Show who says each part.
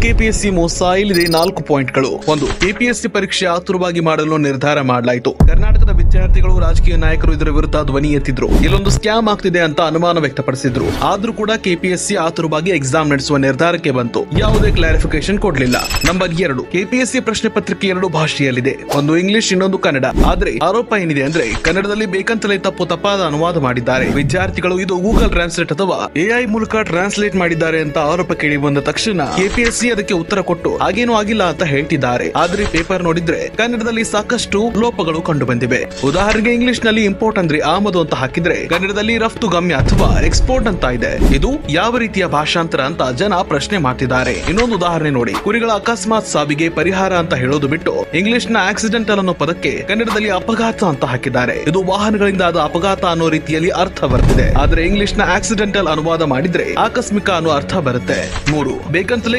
Speaker 1: KPSC ಮೋಸ. ಇಲ್ಲಿದೆ 4 ಪಾಯಿಂಟ್ಗಳು. 1. ಕೆಪಿಎಸ್ಸಿ ಪರೀಕ್ಷೆ ಆತುರವಾಗಿ ಮಾಡಲು ನಿರ್ಧಾರ ಮಾಡಲಾಯಿತು. ಕರ್ನಾಟಕದ ವಿದ್ಯಾರ್ಥಿಗಳು ರಾಜಕೀಯ ನಾಯಕರು ಇದರ ವಿರುದ್ಧ ಧ್ವನಿ ಎತ್ತಿದ್ರು. ಇಲ್ಲೊಂದು ಸ್ಕ್ಯಾಮ್ ಆಗ್ತಿದೆ ಅಂತ ಅನುಮಾನ ವ್ಯಕ್ತಪಡಿಸಿದ್ರು. ಆದ್ರೂ ಕೂಡ ಕೆಪಿಎಸ್ಸಿ ಆತುರವಾಗಿ ಎಕ್ಸಾಮ್ ನಡೆಸುವ ನಿರ್ಧಾರಕ್ಕೆ ಬಂತು. ಯಾವುದೇ ಕ್ಲಾರಿಫಿಕೇಶನ್ ಕೊಡ್ಲಿಲ್ಲ. ನಂಬರ್ 2. ಕೆಪಿಎಸ್ಸಿ ಪ್ರಶ್ನೆ ಪತ್ರಿಕೆ 2 ಭಾಷೆಯಲ್ಲಿದೆ. ಒಂದು ಇಂಗ್ಲಿಷ್, ಇನ್ನೊಂದು ಕನ್ನಡ. ಆದ್ರೆ ಆರೋಪ ಏನಿದೆ ಅಂದ್ರೆ ಕನ್ನಡದಲ್ಲಿ ಬೇಕಂತಲೇ ತಪ್ಪಾದ ಅನುವಾದ ಮಾಡಿದ್ದಾರೆ. ವಿದ್ಯಾರ್ಥಿಗಳು ಇದು ಗೂಗಲ್ ಟ್ರಾನ್ಸ್ಲೇಟ್ ಅಥವಾ ಎಐ ಮೂಲಕ ಟ್ರಾನ್ಸ್ಲೇಟ್ ಮಾಡಿದ್ದಾರೆ ಅಂತ ಆರೋಪ ಕೇಳಿ ಬಂದ ತಕ್ಷಣ ಕೆಪಿಎಸ್ಸಿ ಅದಕ್ಕೆ ಉತ್ತರ ಕೊಟ್ಟು ಹಾಗೇನೂ ಆಗಿಲ್ಲ ಅಂತ ಹೇಳ್ತಿದ್ದಾರೆ. ಆದ್ರೆ ಪೇಪರ್ ನೋಡಿದ್ರೆ ಕನ್ನಡದಲ್ಲಿ ಸಾಕಷ್ಟು ಲೋಪಗಳು ಕಂಡು ಬಂದಿವೆ. ಉದಾಹರಣೆಗೆ ಇಂಗ್ಲಿಷ್ ನಲ್ಲಿ ಇಂಪೋರ್ಟ್ ಅಂದ್ರೆ ಆಮದು ಅಂತ ಹಾಕಿದ್ರೆ ಕನ್ನಡದಲ್ಲಿ ರಫ್ತು ಗಮ್ಯ ಅಥವಾ ಎಕ್ಸ್ಪೋರ್ಟ್ ಅಂತ ಇದೆ. ಇದು ಯಾವ ರೀತಿಯ ಭಾಷಾಂತರ ಅಂತ ಜನ ಪ್ರಶ್ನೆ ಮಾಡ್ತಿದ್ದಾರೆ. ಇನ್ನೊಂದು ಉದಾಹರಣೆ ನೋಡಿ. ಕುರಿಗಳ ಅಕಸ್ಮಾತ್ ಸಾವಿಗೆ ಪರಿಹಾರ ಅಂತ ಹೇಳೋದು ಬಿಟ್ಟು ಇಂಗ್ಲಿಷ್ ನ ಆಕ್ಸಿಡೆಂಟಲ್ ಅನ್ನೋ ಪದಕ್ಕೆ ಕನ್ನಡದಲ್ಲಿ ಅಪಘಾತ ಅಂತ ಹಾಕಿದ್ದಾರೆ. ಇದು ವಾಹನಗಳಿಂದ ಆದ ಅಪಘಾತ ಅನ್ನೋ ರೀತಿಯಲ್ಲಿ ಅರ್ಥ ಬರ್ತಿದೆ. ಆದ್ರೆ ಇಂಗ್ಲಿಷ್ ನ ಆಕ್ಸಿಡೆಂಟಲ್ ಅನುವಾದ ಮಾಡಿದ್ರೆ ಆಕಸ್ಮಿಕ ಅನ್ನೋ ಅರ್ಥ ಬರುತ್ತೆ. 3. ಬೇಕಂತಲೇ